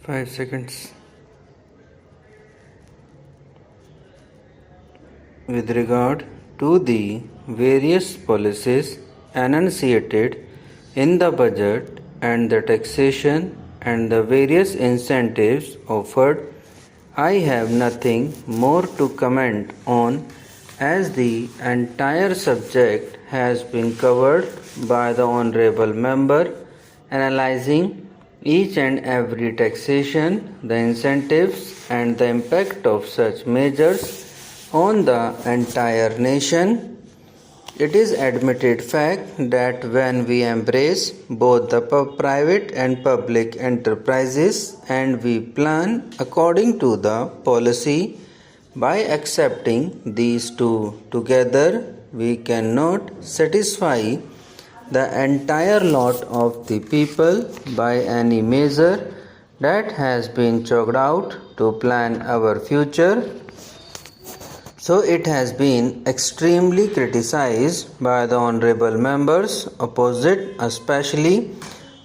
5 seconds. With regard to the various policies enunciated in the budget and the taxation and the various incentives offered, I have nothing more to comment on, as the entire subject has been covered by the Honorable Member, analyzing each and every taxation, the incentives and the impact of such measures on the entire nation. It is admitted fact that when we embrace both the private and public enterprises and we plan according to the policy, by accepting these two together, we cannot satisfy the entire lot of the people by any measure that has been chalked out to plan our future. So it has been extremely criticized by the honorable members opposite, especially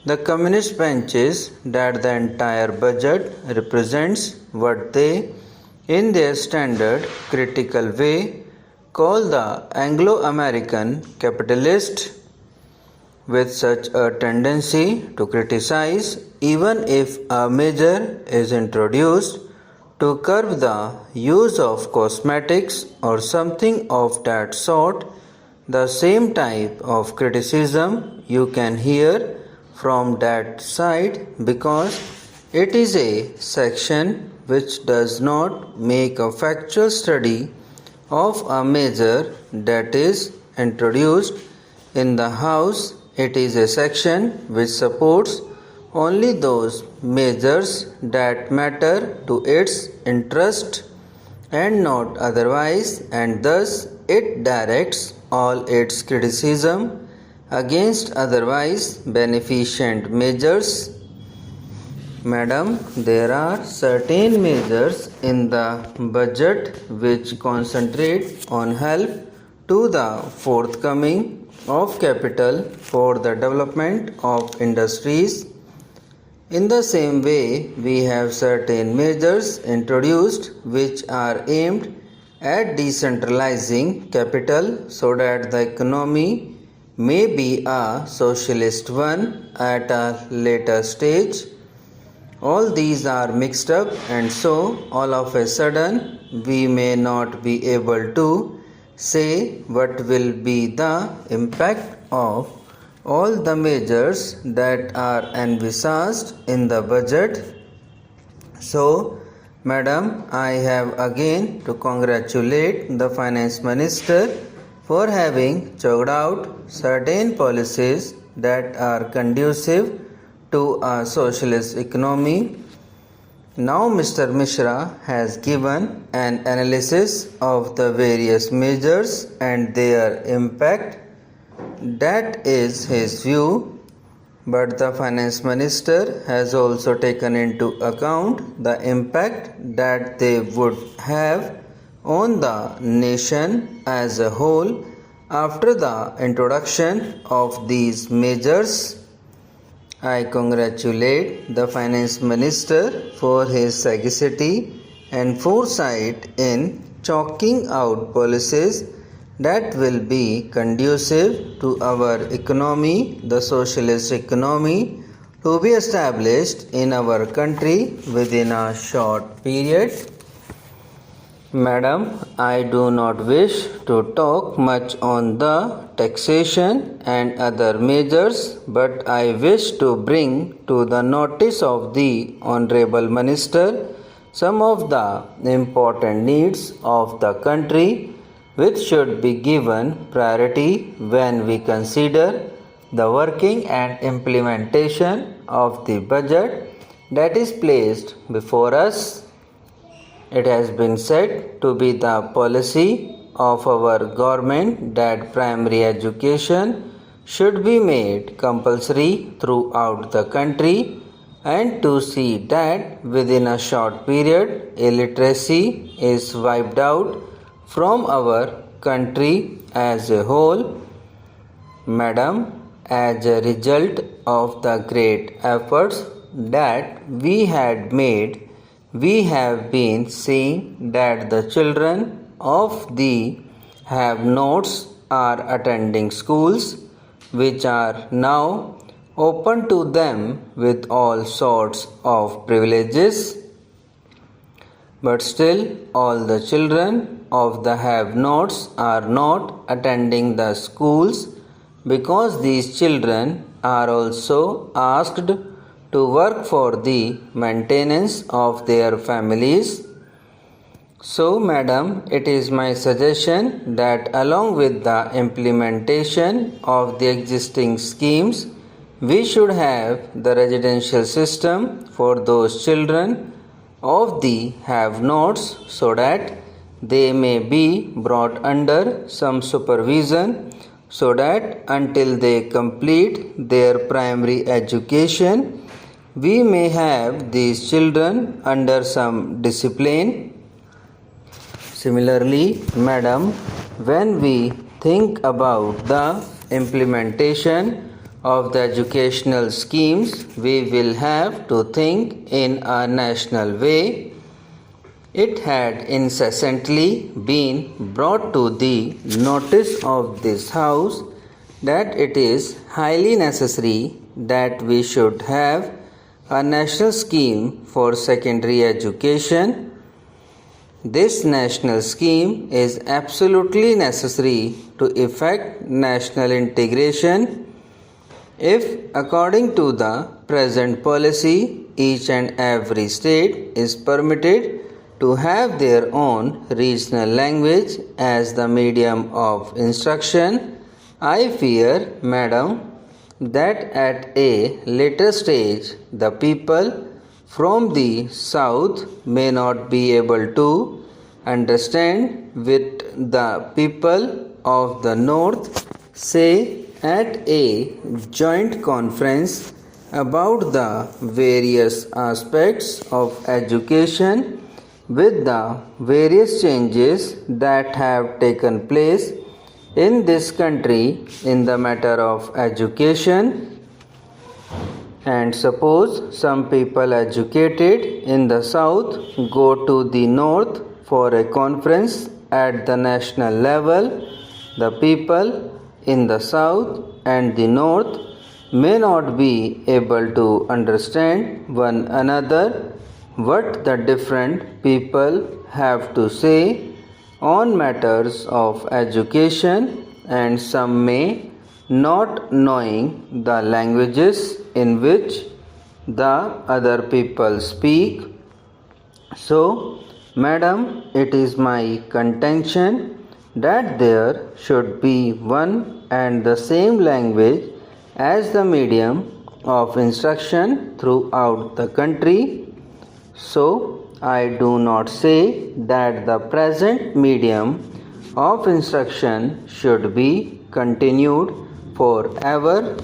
the communist benches, that the entire budget represents what they, in their standard critical way, call the Anglo-American capitalist, with such a tendency to criticize even if a measure is introduced to curb the use of cosmetics or something of that sort. The same type of criticism you can hear from that side, because it is a section which does not make a factual study of a measure that is introduced in the House. It is a section which supports only those measures that matter to its interest and not otherwise, and thus it directs all its criticism against otherwise beneficent measures. Madam, there are certain measures in the budget which concentrate on help to the forthcoming of capital for the development of industries. In the same way, we have certain measures introduced which are aimed at decentralizing capital so that the economy may be a socialist one at a later stage. All these are mixed up, and so all of a sudden we may not be able to say what will be the impact of all the measures that are envisaged in the budget. So, Madam, I have again to congratulate the Finance Minister for having chalked out certain policies that are conducive to a socialist economy. Now Mr. Mishra has given an analysis of the various measures and their impact. That is his view, but the Finance Minister has also taken into account the impact that they would have on the nation as a whole after the introduction of these measures. I congratulate the Finance Minister for his sagacity and foresight in chalking out policies that will be conducive to our economy, the socialist economy, to be established in our country within a short period. Madam, I do not wish to talk much on the taxation and other measures, but I wish to bring to the notice of the Honorable Minister some of the important needs of the country which should be given priority when we consider the working and implementation of the budget that is placed before us. It has been said to be the policy of our government that primary education should be made compulsory throughout the country, and to see that within a short period illiteracy is wiped out from our country as a whole. Madam, as a result of the great efforts that we had made, we have been seeing that the children of the have-nots are attending schools which are now open to them with all sorts of privileges. But still, all the children of the have-nots are not attending the schools because these children are also asked to work for the maintenance of their families. So, madam, it is my suggestion that along with the implementation of the existing schemes, we should have the residential system for those children of the have-nots so that they may be brought under some supervision so that until they complete their primary education, we may have these children under some discipline. Similarly, madam, when we think about the implementation of the educational schemes, we will have to think in a national way. It had incessantly been brought to the notice of this House that it is highly necessary that we should have a national scheme for secondary education. This national scheme is absolutely necessary to effect national integration. If, according to the present policy, each and every state is permitted to have their own regional language as the medium of instruction, I fear, madam, that at a later stage the people from the south may not be able to understand with the people of the north, say at a joint conference about the various aspects of education with the various changes that have taken place in this country in the matter of education. And suppose some people educated in the south go to the north for a conference at the national level, the people in the south and the north may not be able to understand one another what the different people have to say on matters of education, and some may not knowing the languages in which the other people speak. So, madam, it is my contention that there should be one and the same language as the medium of instruction throughout the country. So, I do not say that the present medium of instruction should be continued forever